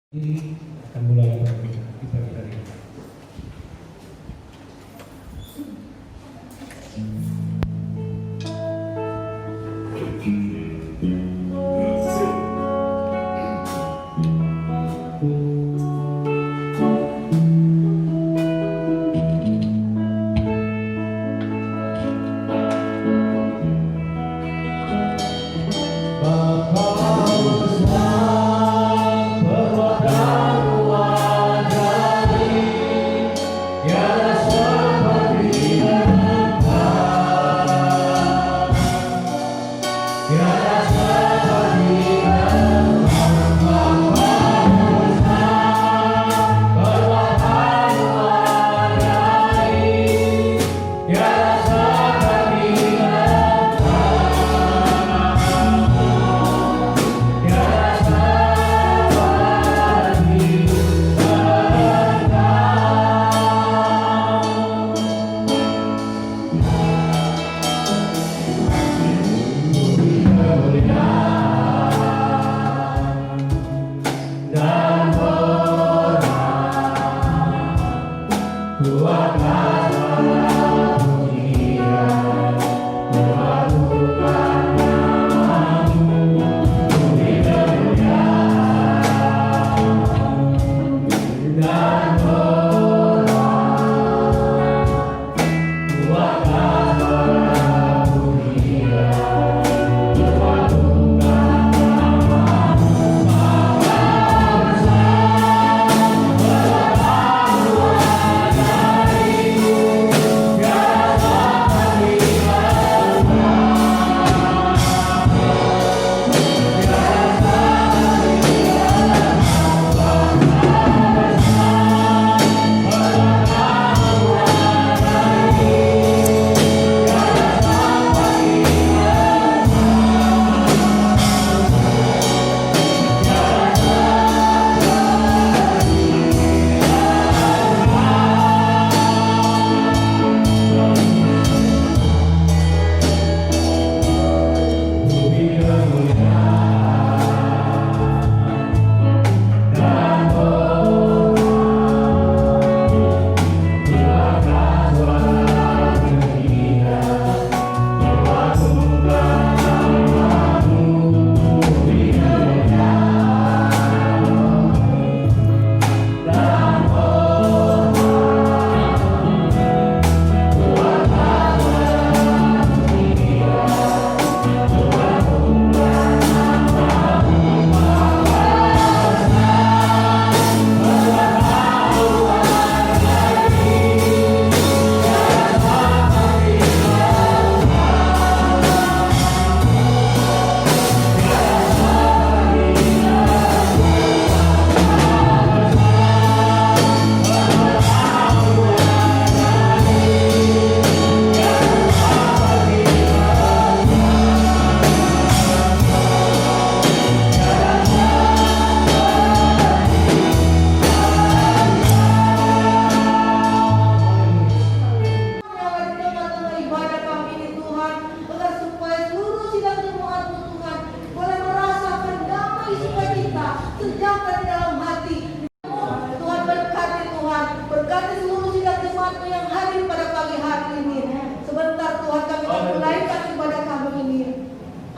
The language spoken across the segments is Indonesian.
Ini akan mulai di pagi hari ini.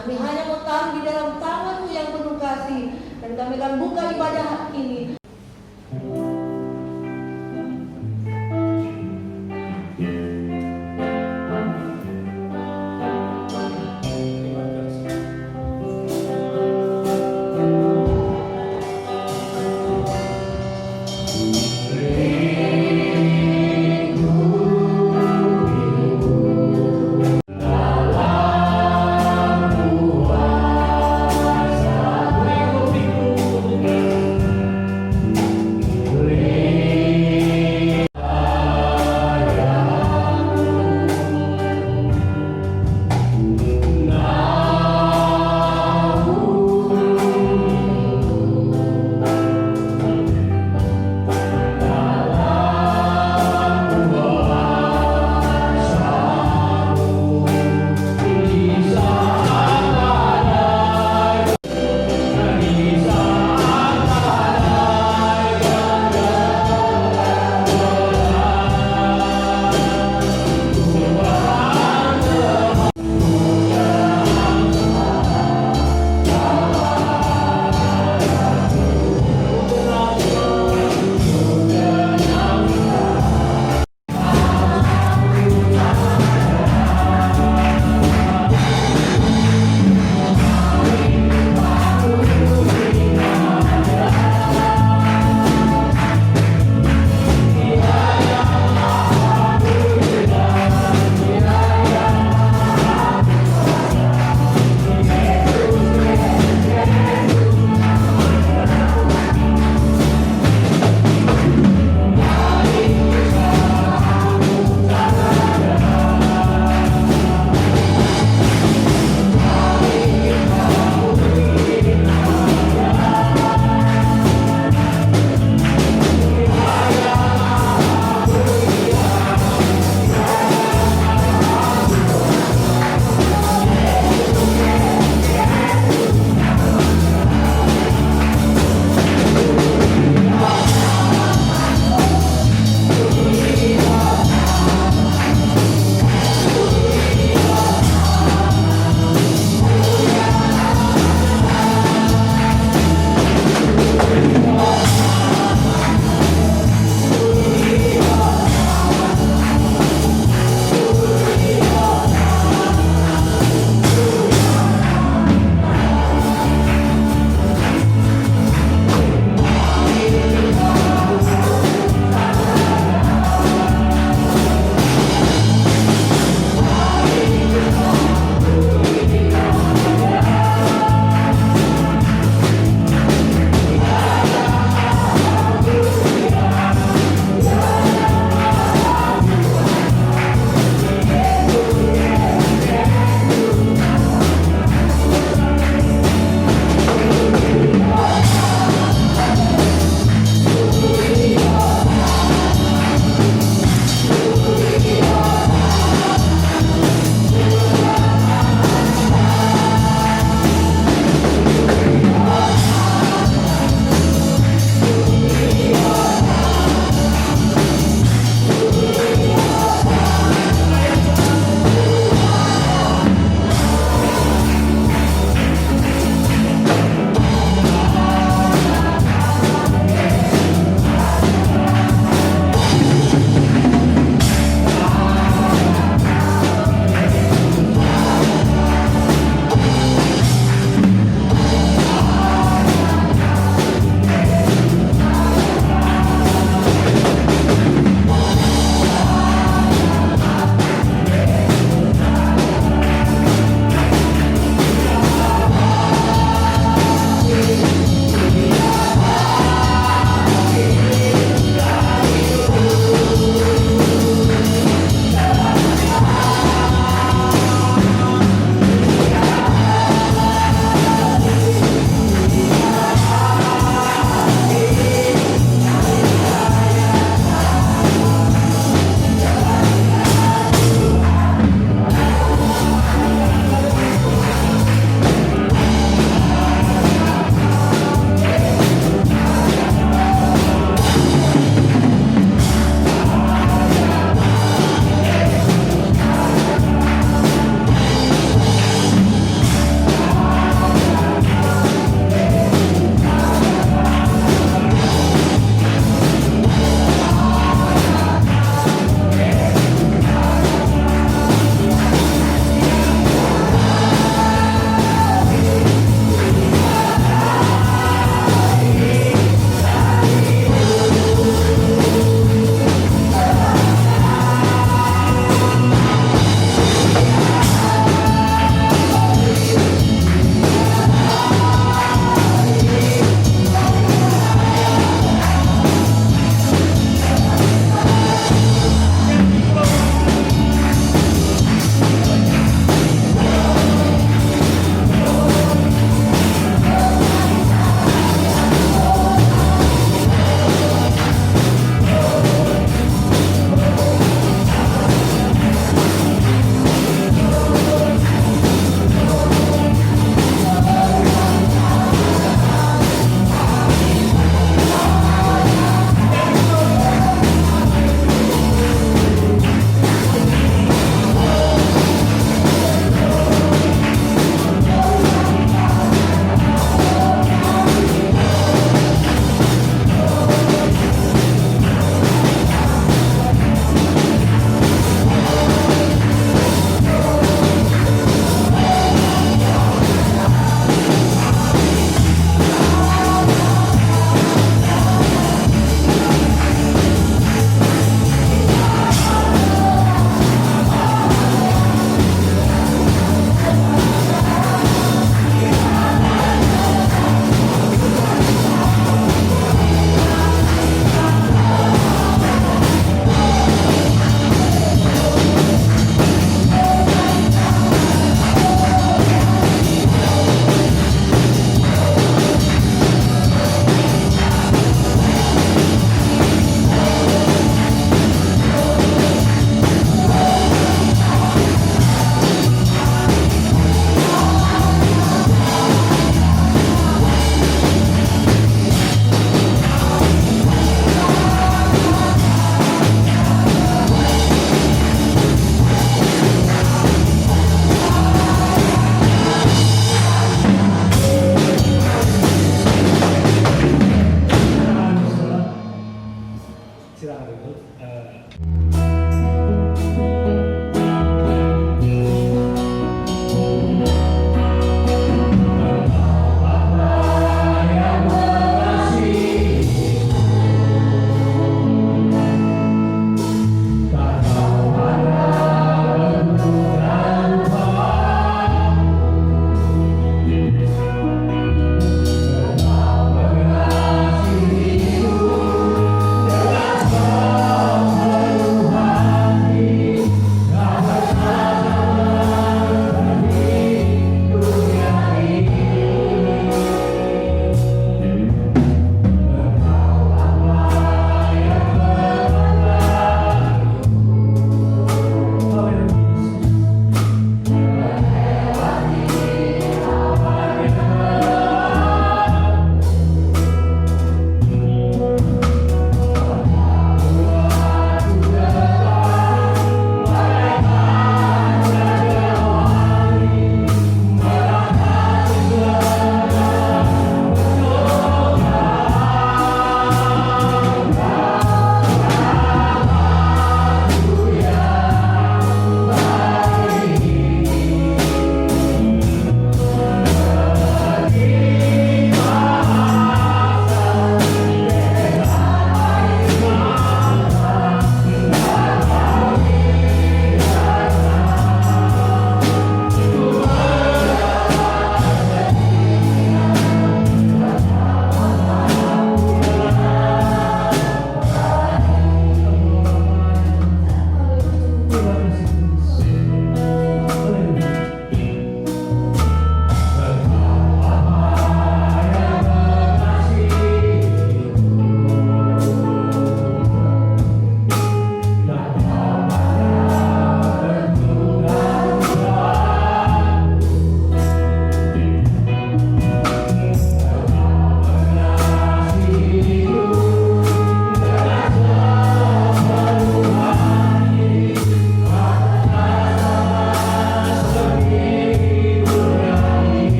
Kami hanya mau taruh di dalam tangan-Mu yang penuh kasih, dan kami akan buka ibadah ini.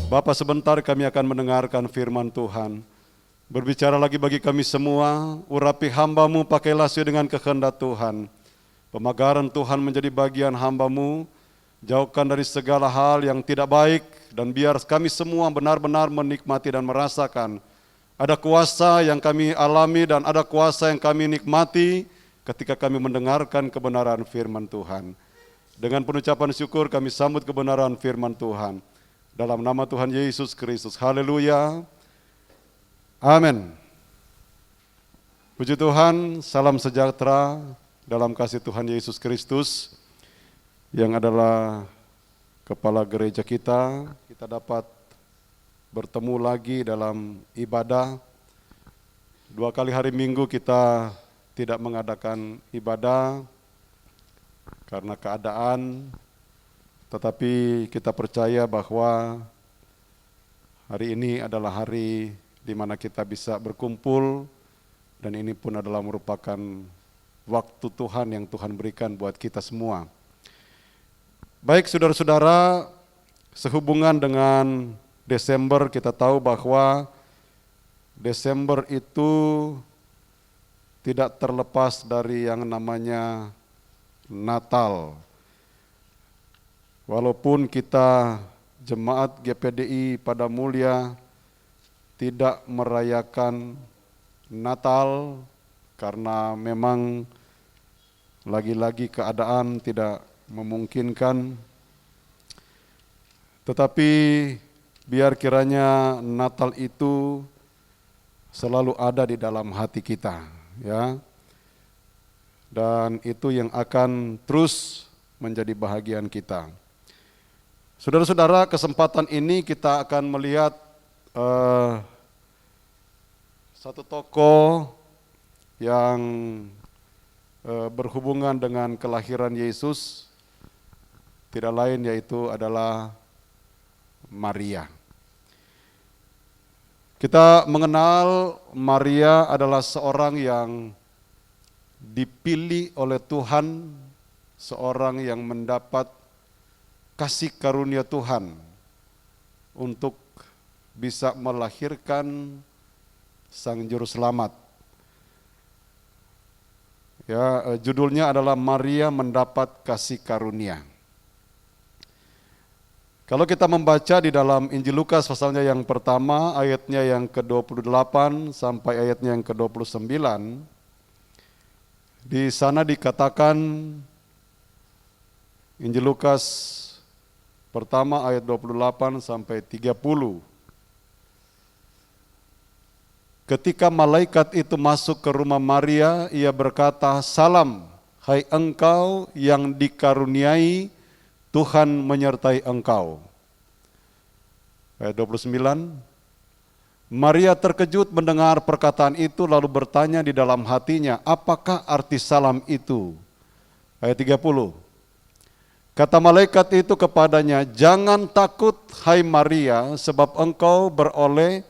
Bapak, sebentar kami akan mendengarkan firman Tuhan. Berbicara lagi bagi kami semua, urapi hamba-Mu, pakailah sesuai dengan kehendak Tuhan. Pemagaran Tuhan menjadi bagian hamba-Mu, jauhkan dari segala hal yang tidak baik, dan biar kami semua benar-benar menikmati dan merasakan. Ada kuasa yang kami alami dan ada kuasa yang kami nikmati ketika kami mendengarkan kebenaran firman Tuhan. Dengan penucapan syukur kami sambut kebenaran firman Tuhan. Dalam nama Tuhan Yesus Kristus. Haleluya. Amin. Puji Tuhan, salam sejahtera dalam kasih Tuhan Yesus Kristus yang adalah kepala gereja kita. Kita dapat bertemu lagi dalam ibadah. 2 kali hari Minggu kita tidak mengadakan ibadah karena keadaan, tetapi kita percaya bahwa hari ini adalah hari di mana kita bisa berkumpul, dan ini pun adalah merupakan waktu Tuhan yang Tuhan berikan buat kita semua. Baik saudara-saudara, sehubungan dengan Desember, kita tahu bahwa Desember itu tidak terlepas dari yang namanya Natal. Walaupun kita jemaat GPDI Pada Mulia tidak merayakan Natal karena memang lagi-lagi keadaan tidak memungkinkan, tetapi biar kiranya Natal itu selalu ada di dalam hati kita, ya. Dan itu yang akan terus menjadi bahagian kita. Saudara-saudara, kesempatan ini kita akan melihat satu tokoh yang berhubungan dengan kelahiran Yesus, tidak lain yaitu adalah Maria. Kita mengenal Maria adalah seorang yang dipilih oleh Tuhan, seorang yang mendapat kasih karunia Tuhan untuk bisa melahirkan Sang Juru Selamat. Ya, judulnya adalah Maria mendapat kasih karunia. Kalau kita membaca di dalam Injil Lukas pasalnya yang pertama, ayatnya yang ke-28 sampai ayatnya yang ke-29, di sana dikatakan, Injil Lukas pertama ayat 28 sampai 30. Ketika malaikat itu masuk ke rumah Maria, ia berkata, "Salam, hai engkau yang dikaruniai, Tuhan menyertai engkau." Ayat 29, Maria terkejut mendengar perkataan itu lalu bertanya di dalam hatinya, apakah arti salam itu? Ayat 30, kata malaikat itu kepadanya, "Jangan takut hai Maria, sebab engkau beroleh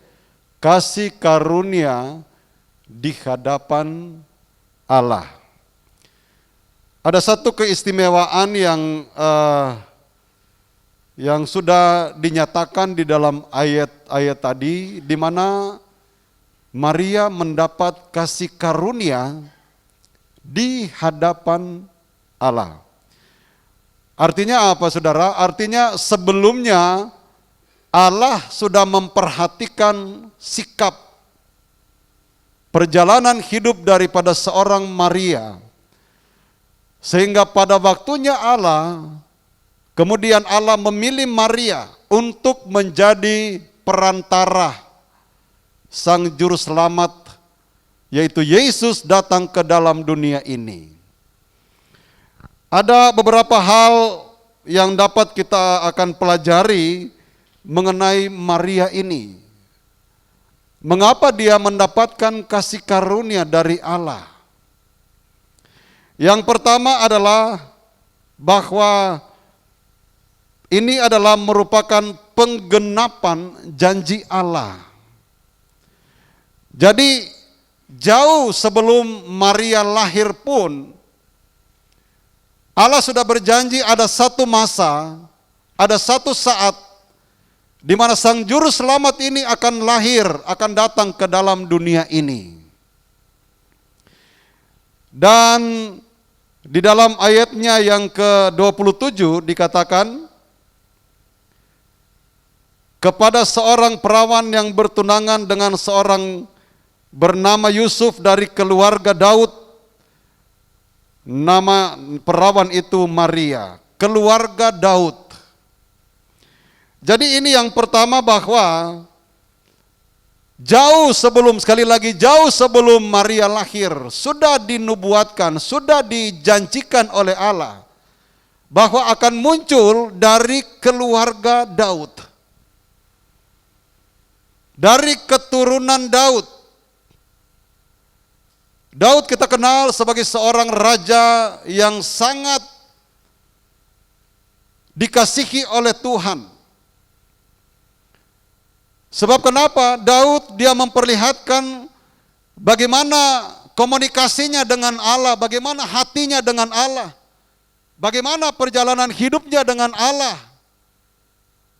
kasih karunia di hadapan Allah." Ada satu keistimewaan yang sudah dinyatakan di dalam ayat-ayat tadi, di mana Maria mendapat kasih karunia di hadapan Allah. Artinya apa, saudara? Artinya sebelumnya Allah sudah memperhatikan sikap perjalanan hidup daripada seorang Maria, sehingga pada waktunya kemudian Allah memilih Maria untuk menjadi perantara Sang Juru Selamat, yaitu Yesus datang ke dalam dunia ini. Ada beberapa hal yang dapat kita akan pelajari mengenai Maria ini. Mengapa dia mendapatkan kasih karunia dari Allah? Yang pertama adalah bahwa ini adalah merupakan penggenapan janji Allah. Jadi jauh sebelum Maria lahir pun, Allah sudah berjanji ada satu masa, ada satu saat di mana Sang Juru Selamat ini akan lahir, akan datang ke dalam dunia ini. Dan di dalam ayatnya yang ke-27 dikatakan, kepada seorang perawan yang bertunangan dengan seorang bernama Yusuf dari keluarga Daud, nama perawan itu Maria, keluarga Daud. Jadi ini yang pertama, bahwa jauh sebelum, sekali lagi, jauh sebelum Maria lahir, sudah dinubuatkan, sudah dijanjikan oleh Allah bahwa akan muncul dari keluarga Daud, dari keturunan Daud. Daud kita kenal sebagai seorang raja yang sangat dikasihi oleh Tuhan. Sebab kenapa? Daud dia memperlihatkan bagaimana komunikasinya dengan Allah, bagaimana hatinya dengan Allah, bagaimana perjalanan hidupnya dengan Allah.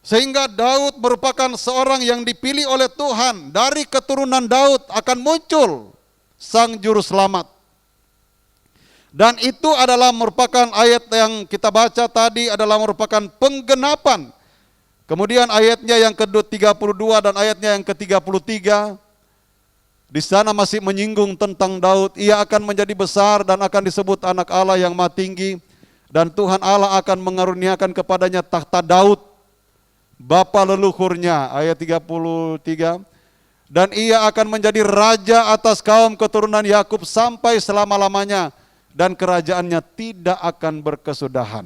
Sehingga Daud merupakan seorang yang dipilih oleh Tuhan. Dari keturunan Daud akan muncul Sang Juru Selamat. Dan itu adalah merupakan ayat yang kita baca tadi, adalah merupakan penggenapan. Kemudian ayatnya yang ke-32 dan ayatnya yang ke-33, di sana masih menyinggung tentang Daud. Ia akan menjadi besar dan akan disebut anak Allah yang Maha Tinggi. Dan Tuhan Allah akan mengaruniakan kepadanya takhta Daud, bapa leluhurnya, ayat 33. Dan ia akan menjadi raja atas kaum keturunan Yakub sampai selama-lamanya, dan kerajaannya tidak akan berkesudahan.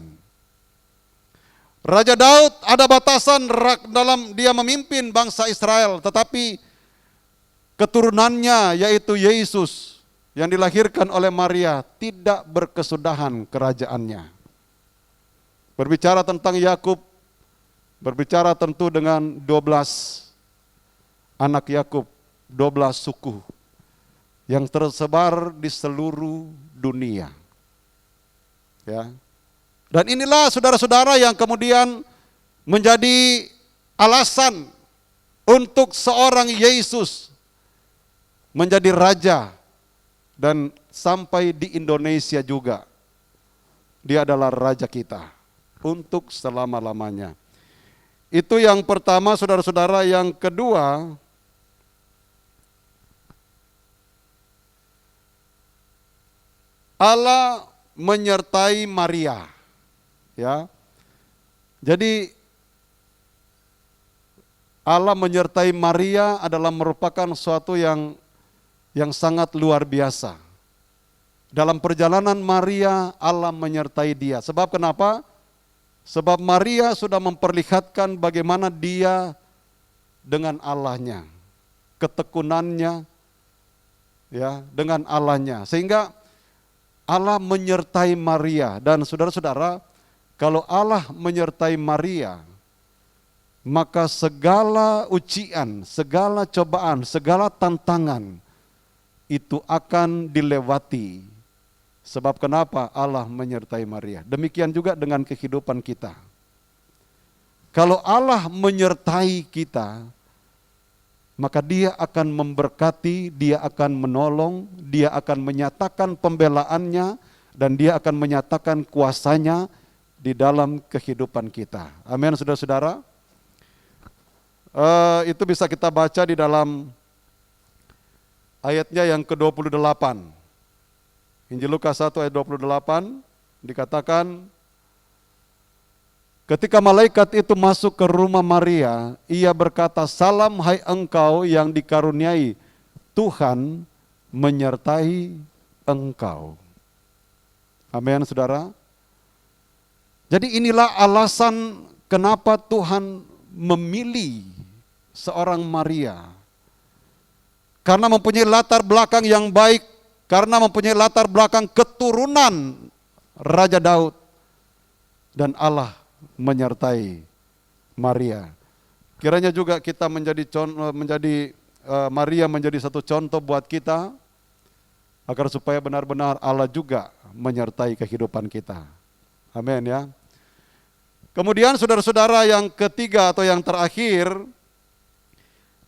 Raja Daud ada batasan dalam dia memimpin bangsa Israel, tetapi keturunannya yaitu Yesus yang dilahirkan oleh Maria tidak berkesudahan kerajaannya. Berbicara tentang Yakub, berbicara tentu dengan 12 anak Yakub, 12 suku yang tersebar di seluruh dunia. Ya. Dan inilah saudara-saudara yang kemudian menjadi alasan untuk seorang Yesus menjadi raja dan sampai di Indonesia juga. Dia adalah raja kita untuk selama-lamanya. Itu yang pertama, saudara-saudara. Yang kedua, Allah menyertai Maria. Ya. Jadi Allah menyertai Maria adalah merupakan suatu yang sangat luar biasa. Dalam perjalanan Maria, Allah menyertai dia. Sebab kenapa? Sebab Maria sudah memperlihatkan bagaimana dia dengan Allahnya, ketekunannya ya dengan Allahnya. Sehingga Allah menyertai Maria. Dan saudara-saudara, kalau Allah menyertai Maria, maka segala ujian, segala cobaan, segala tantangan itu akan dilewati. Sebab kenapa? Allah menyertai Maria. Demikian juga dengan kehidupan kita. Kalau Allah menyertai kita, maka Dia akan memberkati, Dia akan menolong, Dia akan menyatakan pembelaannya, dan Dia akan menyatakan kuasanya di dalam kehidupan kita. Amin, saudara-saudara. Itu bisa kita baca di dalam ayatnya yang ke-28. Injil Lukas 1 ayat 28 dikatakan, ketika malaikat itu masuk ke rumah Maria, ia berkata, "Salam hai engkau yang dikaruniai, Tuhan menyertai engkau." Amin, saudara. Jadi inilah alasan kenapa Tuhan memilih seorang Maria. Karena mempunyai latar belakang yang baik, karena mempunyai latar belakang keturunan Raja Daud, dan Allah menyertai Maria. Kiranya juga kita Maria menjadi satu contoh buat kita, agar supaya benar-benar Allah juga menyertai kehidupan kita. Amin ya. Kemudian saudara-saudara yang ketiga atau yang terakhir,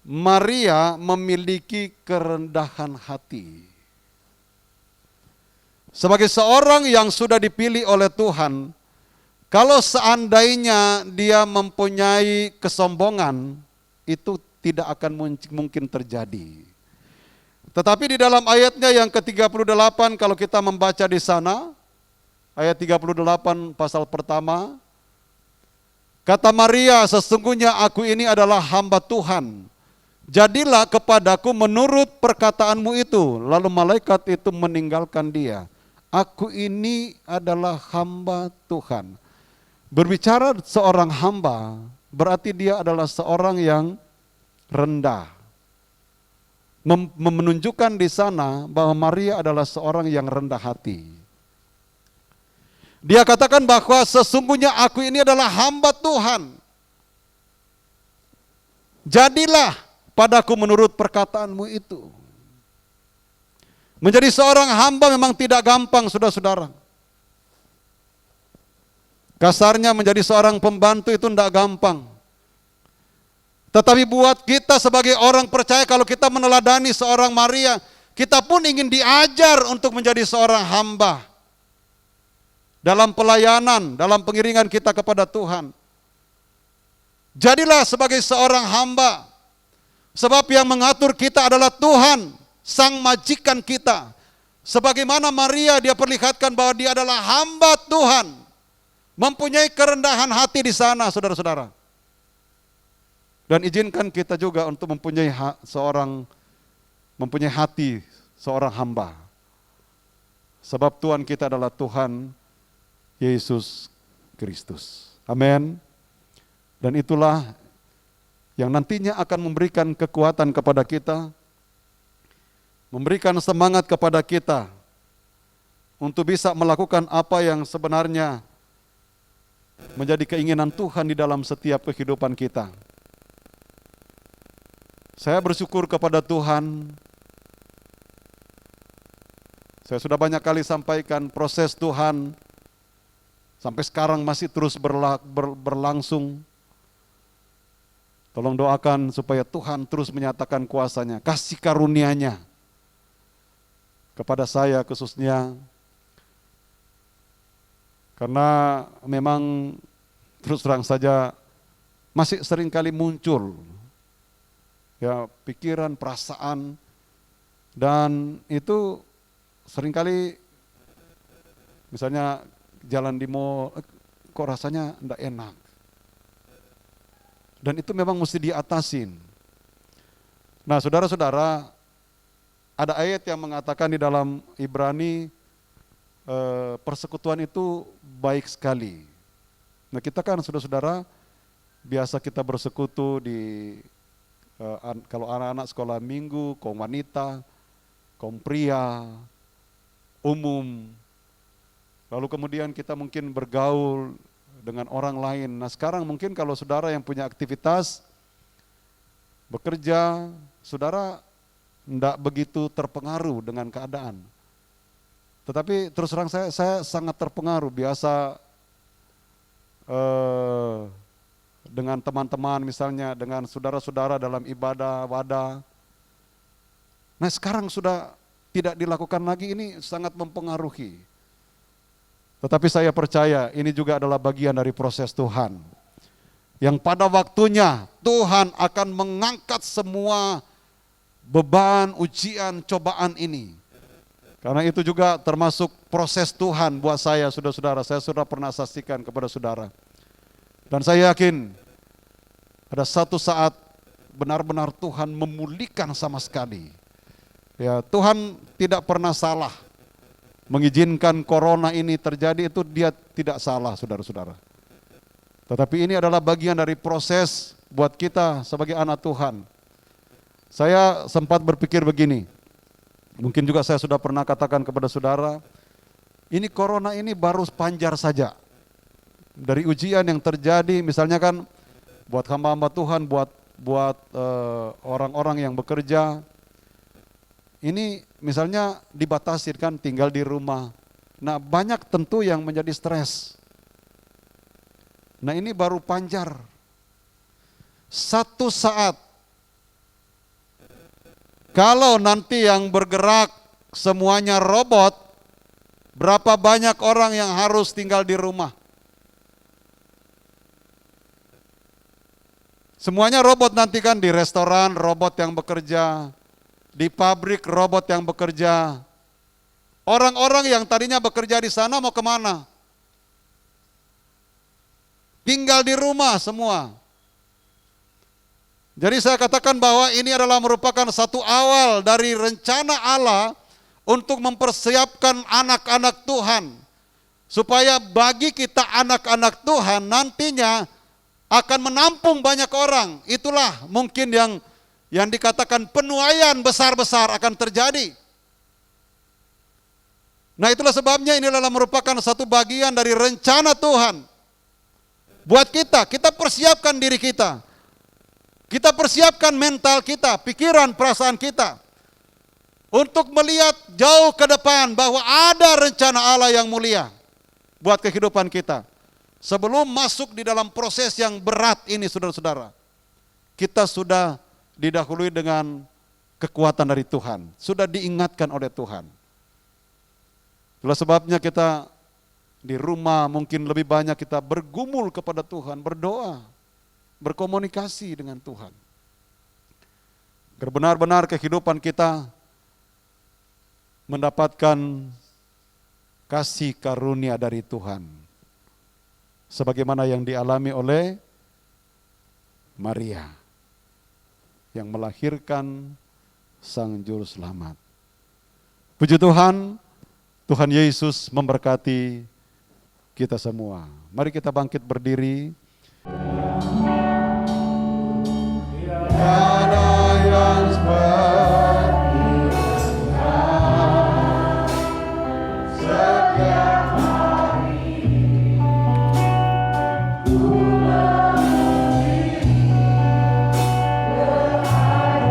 Maria memiliki kerendahan hati. Sebagai seorang yang sudah dipilih oleh Tuhan, kalau seandainya dia mempunyai kesombongan, itu tidak akan mungkin terjadi. Tetapi di dalam ayatnya yang ke-38, kalau kita membaca di sana, ayat 38 pasal pertama, kata Maria, sesungguhnya aku ini adalah hamba Tuhan. Jadilah kepadaku menurut perkataanmu itu. Lalu malaikat itu meninggalkan dia. Aku ini adalah hamba Tuhan. Berbicara seorang hamba, berarti dia adalah seorang yang rendah. Menunjukkan di sana bahwa Maria adalah seorang yang rendah hati. Dia katakan bahwa sesungguhnya aku ini adalah hamba Tuhan. Jadilah padaku menurut perkataanmu itu. Menjadi seorang hamba memang tidak gampang, saudara-saudara. Kasarnya menjadi seorang pembantu itu tidak gampang. Tetapi buat kita sebagai orang percaya, kalau kita meneladani seorang Maria, kita pun ingin diajar untuk menjadi seorang hamba. Dalam pelayanan, dalam pengiringan kita kepada Tuhan. Jadilah sebagai seorang hamba. Sebab yang mengatur kita adalah Tuhan, Sang Majikan kita. Sebagaimana Maria, dia perlihatkan bahwa dia adalah hamba Tuhan. Mempunyai kerendahan hati di sana, saudara-saudara. Dan izinkan kita juga untuk mempunyai hati seorang hamba. Sebab Tuhan kita adalah Tuhan Yesus Kristus. Amin. Dan itulah yang nantinya akan memberikan kekuatan kepada kita, memberikan semangat kepada kita untuk bisa melakukan apa yang sebenarnya menjadi keinginan Tuhan di dalam setiap kehidupan kita. Saya bersyukur kepada Tuhan. Saya sudah banyak kali sampaikan proses Tuhan sampai sekarang masih terus berlangsung. Tolong doakan supaya Tuhan terus menyatakan kuasa-Nya, kasih karunia-Nya kepada saya khususnya. Karena memang terus terang saja masih sering kali muncul ya pikiran, perasaan, dan itu seringkali misalnya jalan di mall, kok rasanya enggak enak. Dan itu memang mesti diatasin. Nah, saudara-saudara, ada ayat yang mengatakan di dalam Ibrani, persekutuan itu baik sekali. Nah, kita kan saudara-saudara biasa kita bersekutu di kalau anak-anak sekolah minggu, kaum wanita, kaum pria, umum. Lalu kemudian kita mungkin bergaul dengan orang lain. Nah, sekarang mungkin kalau saudara yang punya aktivitas bekerja, saudara tidak begitu terpengaruh dengan keadaan. Tetapi terus terang saya sangat terpengaruh biasa dengan teman-teman, misalnya dengan saudara-saudara dalam ibadah, wadah. Nah, sekarang sudah tidak dilakukan lagi, ini sangat mempengaruhi. Tetapi saya percaya ini juga adalah bagian dari proses Tuhan. Yang pada waktunya Tuhan akan mengangkat semua beban, ujian, cobaan ini. Karena itu juga termasuk proses Tuhan buat saya, saudara-saudara. Saya sudah pernah saksikan kepada saudara. Dan saya yakin ada satu saat benar-benar Tuhan memulihkan sama sekali. Ya, Tuhan tidak pernah salah. Mengizinkan corona ini terjadi itu dia tidak salah, saudara-saudara. Tetapi ini adalah bagian dari proses buat kita sebagai anak Tuhan. Saya sempat berpikir begini, mungkin juga saya sudah pernah katakan kepada saudara, ini corona ini baru panjar saja. Dari ujian yang terjadi, misalnya kan buat hamba-hamba Tuhan, buat orang-orang yang bekerja, ini misalnya dibatasi kan tinggal di rumah. Nah, banyak tentu yang menjadi stres. Nah ini baru panjar. Satu saat, kalau nanti yang bergerak semuanya robot, berapa banyak orang yang harus tinggal di rumah? Semuanya robot nanti kan, di restoran robot yang bekerja, di pabrik robot yang bekerja. Orang-orang yang tadinya bekerja di sana mau kemana? Tinggal di rumah semua. Jadi saya katakan bahwa ini adalah merupakan satu awal dari rencana Allah untuk mempersiapkan anak-anak Tuhan. Supaya bagi kita anak-anak Tuhan nantinya akan menampung banyak orang. Itulah mungkin yang dikatakan penuaian besar-besar akan terjadi. Nah itulah sebabnya ini adalah merupakan satu bagian dari rencana Tuhan. Buat kita persiapkan diri kita. Kita persiapkan mental kita, pikiran, perasaan kita. Untuk melihat jauh ke depan bahwa ada rencana Allah yang mulia buat kehidupan kita. Sebelum masuk di dalam proses yang berat ini saudara-saudara, kita sudah didahului dengan kekuatan dari Tuhan. Sudah diingatkan oleh Tuhan. Itulah sebabnya kita di rumah mungkin lebih banyak kita bergumul kepada Tuhan, berdoa, berkomunikasi dengan Tuhan. Agar benar-benar kehidupan kita mendapatkan kasih karunia dari Tuhan. Sebagaimana yang dialami oleh Maria yang melahirkan Sang Juru Selamat. Puji Tuhan, Tuhan Yesus memberkati kita semua. Mari kita bangkit berdiri. Tiada yang seperti Tuhan, setiap hari ku berdiri berhadapan.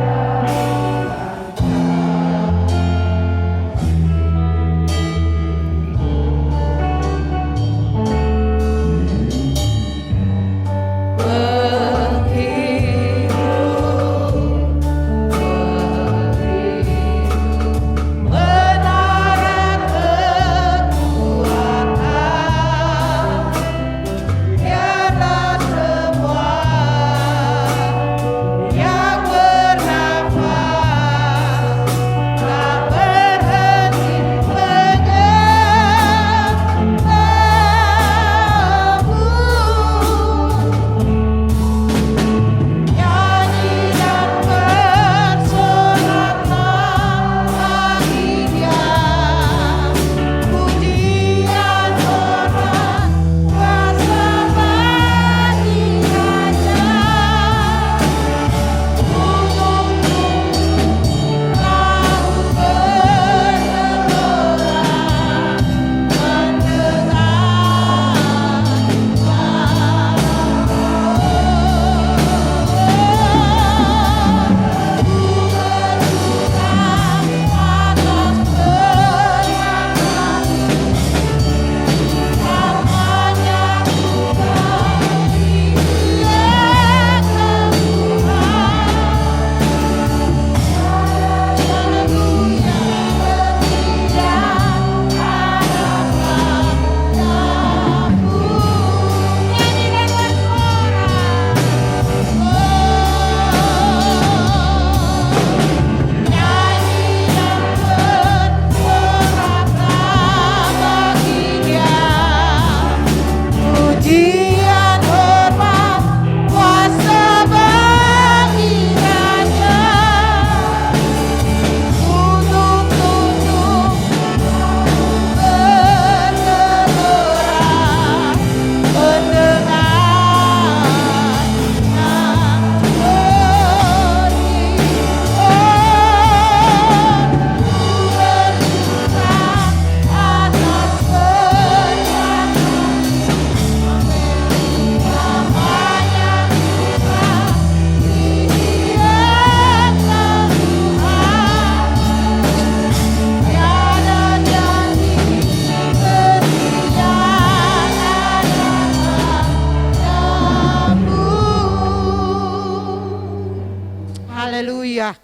Haleluya.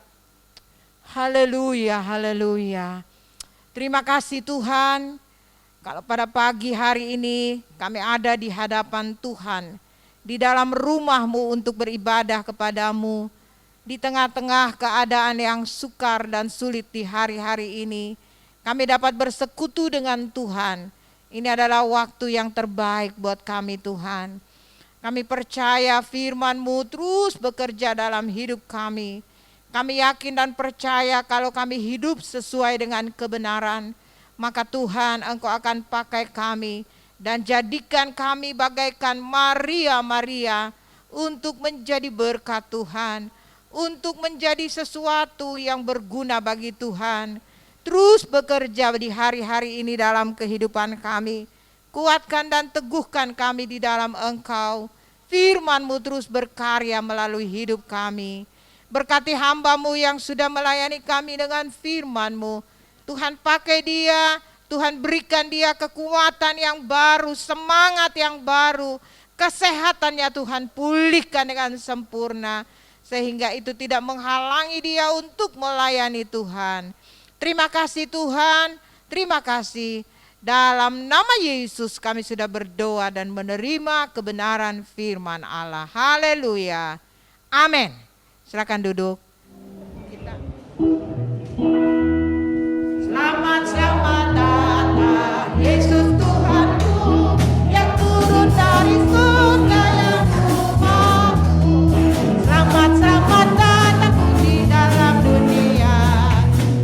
Haleluya, haleluya. Terima kasih Tuhan, kalau pada pagi hari ini kami ada di hadapan Tuhan, di dalam rumah-Mu untuk beribadah kepadamu, di tengah-tengah keadaan yang sukar dan sulit di hari-hari ini, kami dapat bersekutu dengan Tuhan. Ini adalah waktu yang terbaik buat kami Tuhan. Kami percaya firman-Mu terus bekerja dalam hidup kami. Kami yakin dan percaya kalau kami hidup sesuai dengan kebenaran, maka Tuhan Engkau akan pakai kami dan jadikan kami bagaikan Maria untuk menjadi berkat Tuhan, untuk menjadi sesuatu yang berguna bagi Tuhan. Terus bekerja di hari-hari ini dalam kehidupan kami. Kuatkan dan teguhkan kami di dalam Engkau. Firman-Mu terus berkarya melalui hidup kami. Berkati hamba-Mu yang sudah melayani kami dengan firman-Mu. Tuhan pakai dia, Tuhan berikan dia kekuatan yang baru, semangat yang baru. Kesehatannya Tuhan pulihkan dengan sempurna. Sehingga itu tidak menghalangi dia untuk melayani Tuhan. Terima kasih Tuhan, terima kasih. Dalam nama Yesus kami sudah berdoa dan menerima kebenaran firman Allah. Haleluya. Amin. Silakan duduk. Selamat datang Yesus Tuhanku yang turun dari surga yang rumahku. Selamat datang di dalam dunia.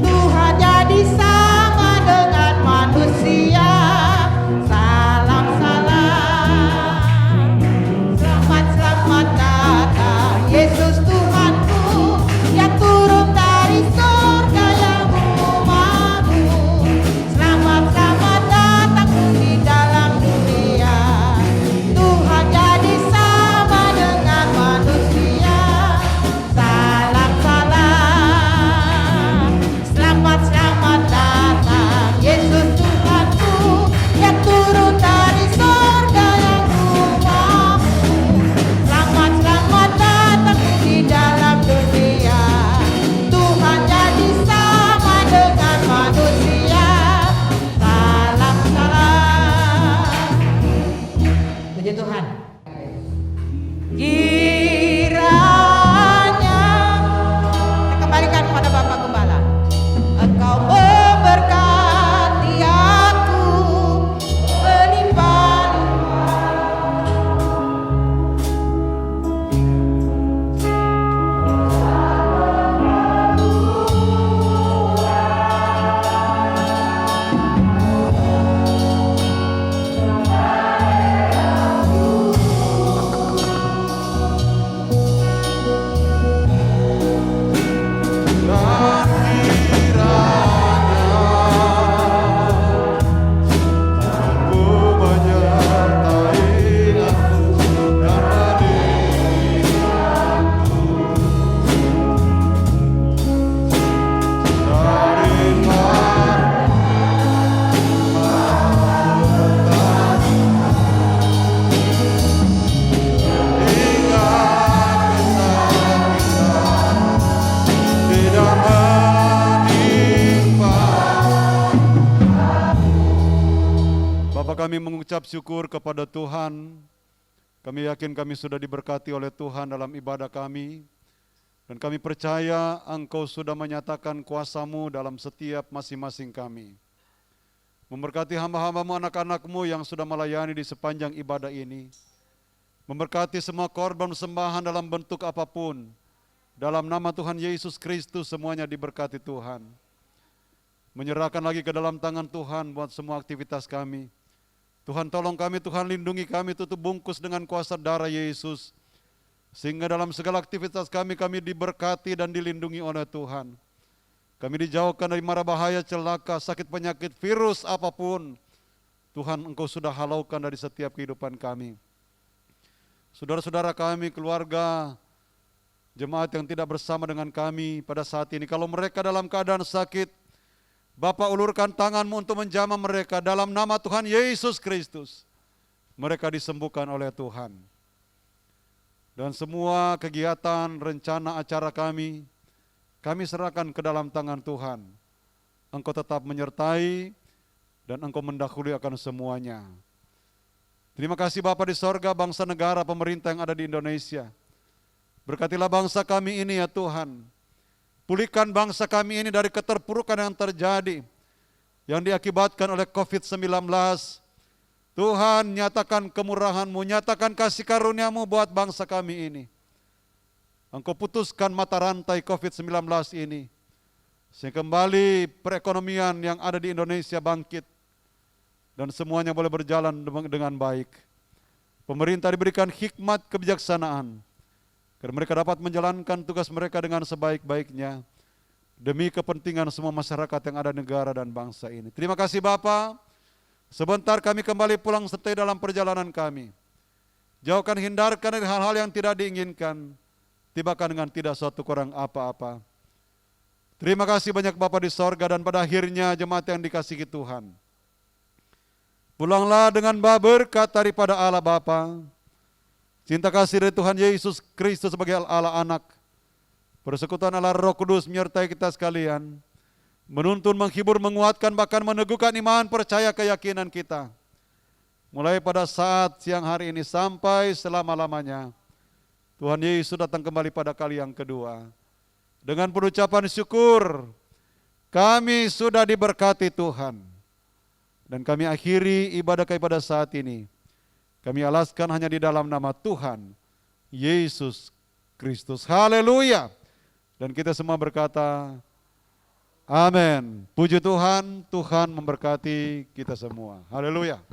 Tuhan jadi sama dengan manusia. Salam. Selamat datang Yesus Tuhanku yang turun dari surga yang rumahku. Selamat datang di dalam dunia. Tuhan jadi sama dengan manusia. Salam. Selamat datang Yesus Tuhanku yang turun dari surga yang rumahku. Selamat datang di dalam dunia. Tuhan jadi sama dengan manusia. Salam. Puji Tuhan. Kiranya kita kembalikan kepada Bapak Gembala. Engkau memberkati aku melimpah. Bapak kami mengucap syukur kepada Tuhan. Kami yakin kami sudah diberkati oleh Tuhan dalam ibadah kami. Dan kami percaya Engkau sudah menyatakan kuasa-Mu dalam setiap masing-masing kami. Memberkati hamba-hamba-Mu, anak-anak-Mu yang sudah melayani di sepanjang ibadah ini. Memberkati semua korban sembahan dalam bentuk apapun. Dalam nama Tuhan Yesus Kristus semuanya diberkati Tuhan. Menyerahkan lagi ke dalam tangan Tuhan buat semua aktivitas kami. Tuhan tolong kami, Tuhan lindungi kami, tutup bungkus dengan kuasa darah Yesus. Sehingga dalam segala aktivitas kami diberkati dan dilindungi oleh Tuhan. Kami dijauhkan dari mara bahaya, celaka, sakit penyakit, virus apapun. Tuhan Engkau sudah halaukan dari setiap kehidupan kami. Saudara-saudara kami, keluarga, jemaat yang tidak bersama dengan kami pada saat ini, kalau mereka dalam keadaan sakit, Bapak ulurkan tangan-Mu untuk menjamah mereka dalam nama Tuhan Yesus Kristus. Mereka disembuhkan oleh Tuhan. Dan semua kegiatan, rencana, acara kami kami serahkan ke dalam tangan Tuhan. Engkau tetap menyertai dan Engkau mendahului akan semuanya. Terima kasih Bapa di sorga, bangsa, negara, pemerintah yang ada di Indonesia. Berkatilah bangsa kami ini ya Tuhan. Pulihkan bangsa kami ini dari keterpurukan yang terjadi, yang diakibatkan oleh COVID-19. Tuhan, nyatakan kemurahan-Mu, nyatakan kasih karunia-Mu buat bangsa kami ini. Engkau putuskan mata rantai COVID-19 ini, sehingga kembali perekonomian yang ada di Indonesia bangkit, dan semuanya boleh berjalan dengan baik. Pemerintah diberikan hikmat kebijaksanaan, agar mereka dapat menjalankan tugas mereka dengan sebaik-baiknya, demi kepentingan semua masyarakat yang ada negara dan bangsa ini. Terima kasih Bapa. Sebentar kami kembali pulang setia dalam perjalanan kami. Jauhkan, hindarkan dari hal-hal yang tidak diinginkan, tibakan dengan tidak suatu kurang apa-apa. Terima kasih banyak Bapa di sorga, dan pada akhirnya jemaat yang dikasihi Tuhan, pulanglah dengan berkat daripada Allah Bapa, cinta kasih dari Tuhan Yesus Kristus sebagai Allah Anak, persekutuan Allah Roh Kudus menyertai kita sekalian, menuntun, menghibur, menguatkan, bahkan meneguhkan iman, percaya, keyakinan kita, mulai pada saat siang hari ini sampai selama-lamanya. Tuhan Yesus datang kembali pada kali yang kedua. Dengan pengucapan syukur, kami sudah diberkati Tuhan. Dan kami akhiri ibadah pada saat ini. Kami alaskan hanya di dalam nama Tuhan Yesus Kristus. Haleluya. Dan kita semua berkata, amin. Puji Tuhan, Tuhan memberkati kita semua. Haleluya.